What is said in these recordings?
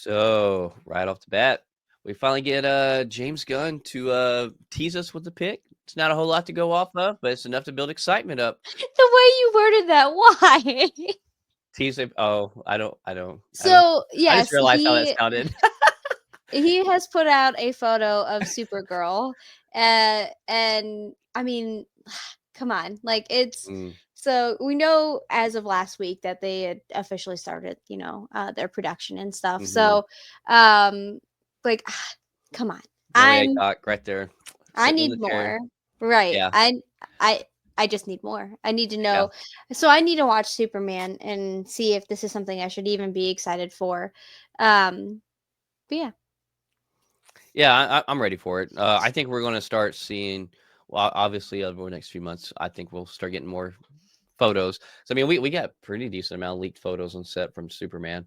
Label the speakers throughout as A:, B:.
A: So, right off the bat, we finally get James Gunn to tease us with the pick. It's not a whole lot to go off of, but it's enough to build excitement up.
B: The way you worded that, why?
A: Tease it. Oh, I don't.
B: So
A: I just
B: yes,
A: realized how that sounded.
B: he has put out a photo of Supergirl, and I mean, come on, like it's
A: Mm,
B: so we know as of last week that they had officially started, their production and stuff.
A: hmm
B: So, um, like, come on,
A: Joey
B: I'm
A: Aycock right there,
B: I
A: sitting in
B: need
A: the chair.
B: more, right?
A: Yeah,
B: I I just need more. I need to
A: yeah,
B: know. So I need to watch Superman and see if this is something I should even be excited for. Um, but yeah.
A: yeah. I'm ready for it. I think we're going to start seeing. Well, obviously, over the next few months, I think we'll start getting more photos. So I mean, we got pretty decent amount of leaked photos on set from Superman.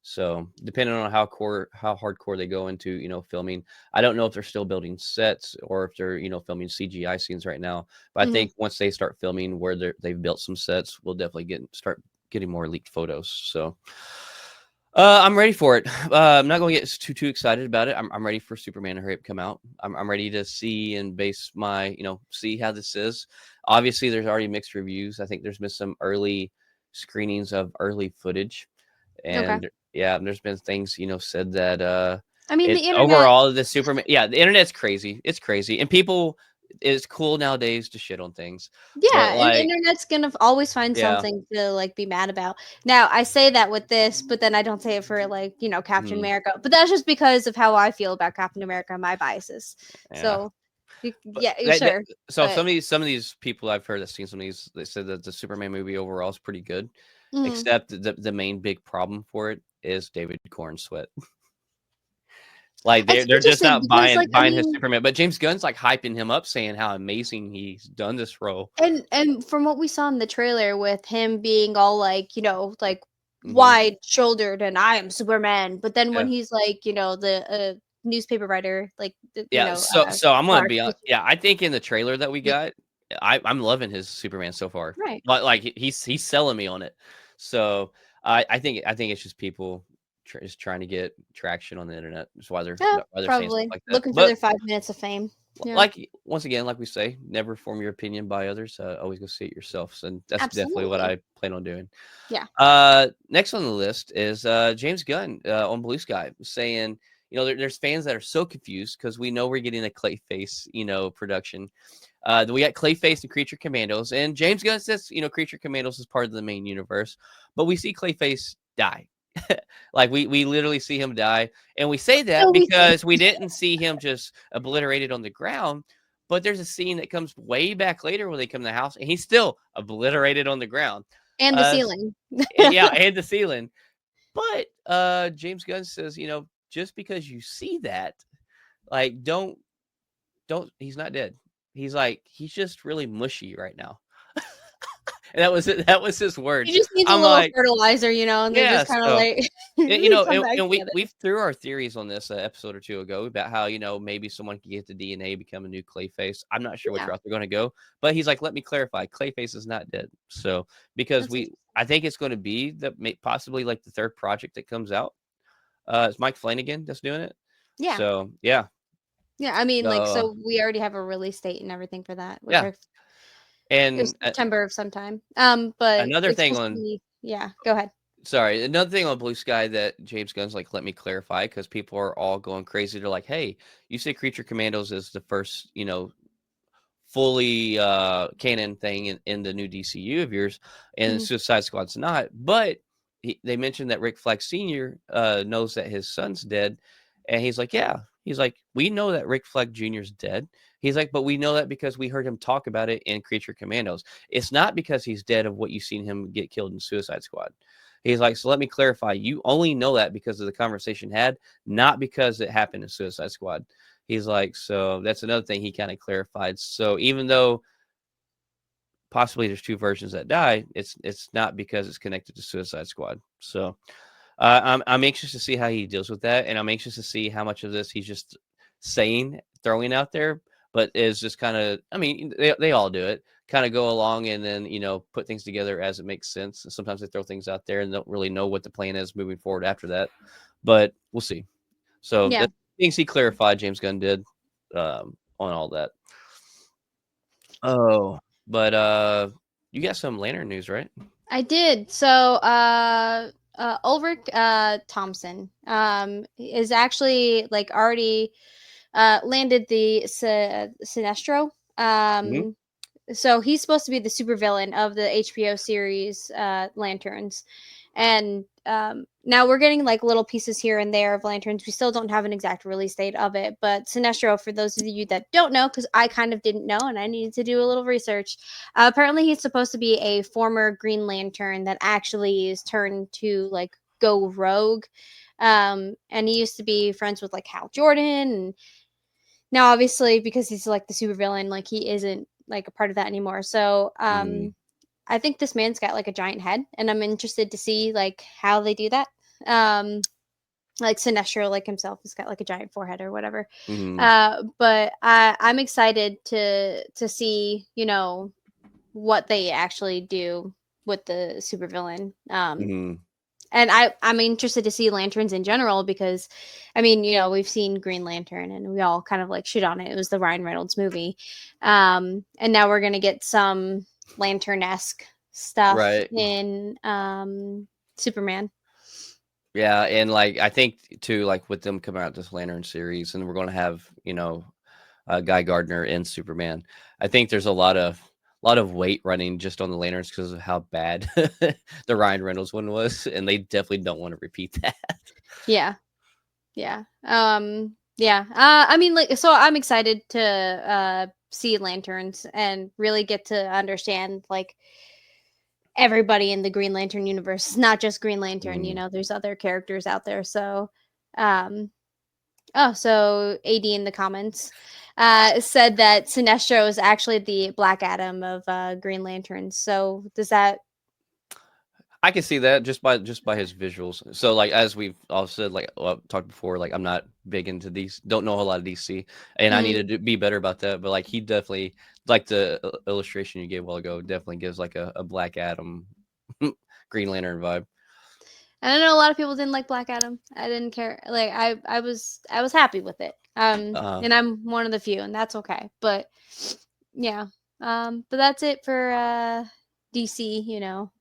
A: So depending on how hardcore they go into, filming, I don't know if they're still building sets or if they're, filming CGI scenes right now. But I
B: Mhm.
A: think once they start filming where they've built some sets, we'll definitely start getting more leaked photos. So I'm ready for it. I'm not going to get too excited about it. I'm ready for Superman to hurry up come out. I'm ready to see and base my, see how this is. Obviously, there's already mixed reviews. I think there's been some early screenings of early footage,
B: Okay.
A: and yeah, there's been things said that
B: I mean,
A: it
B: the internet,
A: overall the Superman. Yeah, the internet's crazy. It's crazy, and people. It's cool nowadays to shit on things, but
B: yeah, and the
A: like,
B: internet's gonna always find
A: yeah.
B: something to like be mad about. Now, I say that with this, but then I don't say it for like Captain
A: Mhm,
B: America. But that's just because of how I feel about Captain America and my biases.
A: yeah.
B: So,
A: But
B: yeah,
A: that
B: sure,
A: so
B: but
A: some of these people I've heard that seen some of these, they said that the Superman movie overall is pretty good,
B: mhm.
A: except the main big problem for it is David Corn sweat. Like
B: It's
A: they're just
B: interesting
A: not
B: because, like, I
A: buying his
B: mean,
A: Superman, but James Gunn's like hyping him up, saying how amazing he's done this role.
B: and from what we saw in the trailer with him being all like, like
A: Hmm.
B: wide shouldered and I am Superman, but then when
A: Yeah,
B: he's like, the newspaper writer, like
A: yeah. So I'm gonna
B: Clark,
A: be
B: he's
A: yeah. I think in the trailer that we
B: yeah,
A: got, I'm loving his Superman so far.
B: right.
A: Like he's selling me on it. So I think it's just people just trying to get traction on the internet. That's
B: Yeah,
A: why they're saying stuff
B: probably
A: like that.
B: looking for
A: But
B: their 5 minutes of fame. Yeah,
A: like once again, like we say, never form your opinion by others. Always go see it yourself. So that's definitely what
B: absolutely.
A: I plan on doing.
B: Yeah.
A: Next on the list is James Gunn on Blue Sky saying, there's fans that are so confused because we know we're getting a Clayface, production. We got Clayface and Creature Commandos, and James Gunn says, Creature Commandos is part of the main universe, but we see Clayface die. Like we literally see him die, and we say that
B: So we think,
A: because we didn't see him just obliterated on the ground. But there's a scene that comes way back later when they come to the house, and he's still obliterated on the ground.
B: and the
A: Uh,
B: ceiling.
A: yeah, and the ceiling. But James Gunn says, just because you see that, like, don't. He's not dead. He's like he's just really mushy right now. And that was it. That was his
B: He
A: words.
B: just needs a
A: I'm
B: little
A: like,
B: fertilizer, and they
A: yeah.
B: just kind of
A: So
B: like
A: you know,
B: come back
A: and we
B: together.
A: we threw our theories on this episode or two ago about how maybe someone could get the DNA, become a new Clayface. I'm not sure which
B: Yeah,
A: route they're going to go, but he's like, let me clarify, Clayface is not dead. So because
B: that's interesting.
A: I think it's going to be possibly like the third project that comes out. It's Mike Flanagan that's doing it.
B: Yeah.
A: So yeah,
B: Yeah, I mean, like,
A: uh,
B: so we already have a release date and everything for that, which
A: yeah,
B: I it was
A: and
B: September of sometime. But
A: another
B: it's
A: thing
B: supposed to
A: on
B: be, yeah, go ahead.
A: sorry, another thing on Blue Sky that James Gunn's like, let me clarify, because people are all going crazy. They're like, hey, you say Creature Commandos is the first, fully canon thing in the new DCU of yours, and
B: Mhm.
A: Suicide Squad's not. But they mentioned that Rick Flag Sr. Knows that his son's dead, and he's like, yeah. He's like, we know that Rick Flag Jr.'s dead. He's like, but we know that because we heard him talk about it in Creature Commandos. It's not because he's dead of what you've seen him get killed in Suicide Squad. He's like, so let me clarify. You only know that because of the conversation had, not because it happened in Suicide Squad. He's like, so that's another thing he kind of clarified. So even though possibly there's two versions that die, it's not because it's connected to Suicide Squad. So I'm anxious to see how he deals with that, and I'm anxious to see how much of this he's just saying, throwing out there. but is just kind of, I mean, they all do it, kind of go along and then, you know, put things together as it makes sense. And sometimes they throw things out there and don't really know what the plan is moving forward after that, but we'll see. So
B: Yeah,
A: the things he clarified, James Gunn did, on all that. Oh, but you got some Lantern news, right?
B: I did. So, Ulrich Thomsen is actually like already landed the Sinestro.
A: Hmm.
B: So he's supposed to be the supervillain of the HBO series Lanterns, and now we're getting like little pieces here and there of Lanterns. We still don't have an exact release date of it, but Sinestro, for those of you that don't know, because I kind of didn't know and I needed to do a little research, apparently he's supposed to be a former Green Lantern that actually is turned to like go rogue. And he used to be friends with like Hal Jordan, and now obviously because he's like the supervillain, like he isn't like a part of that anymore. So
A: Mm,
B: I think this man's got like a giant head, and I'm interested to see like how they do that. Um, like Sinestro, like himself, has got like a giant forehead or whatever.
A: mm,
B: But I'm excited to see, you know, what they actually do with the supervillain.
A: mm,
B: And I'm interested to see lanterns in general because, I mean, you know, we've seen Green Lantern and we all kind of like shit on it. It was the Ryan Reynolds movie, and now we're gonna get some lantern-esque stuff
A: right.
B: in Superman.
A: Yeah, and like I think too, like with them coming out this Lantern series, and we're going to have, you know, Guy Gardner in Superman. I think there's a lot of weight running just on the Lanterns because of how bad the Ryan Reynolds one was, and they definitely don't want to repeat that.
B: Yeah, yeah, yeah. I mean, like, so I'm excited to see lanterns and really get to understand like everybody in the Green Lantern universe. It's not just Green Lantern, you
A: Mm,
B: know, there's other characters out there. So, um, oh, so AD in the comments said that Sinestro is actually the Black Adam of Green Lanterns. So, does that?
A: I can see that just by his visuals. So like as we've all said, like talked before, like I'm not big into these, don't know a lot of DC, and I need to
B: Mm,
A: be better about that. But like he definitely, like the illustration you gave a while ago, definitely gives like a Black Adam, Green Lantern vibe.
B: and I know a lot of people didn't like Black Adam. I didn't care. Like I was happy with it.
A: Uh,
B: And I'm one of the few, and that's okay. But yeah, but that's it for DC. You know.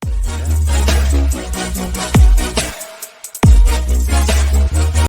A: yeah.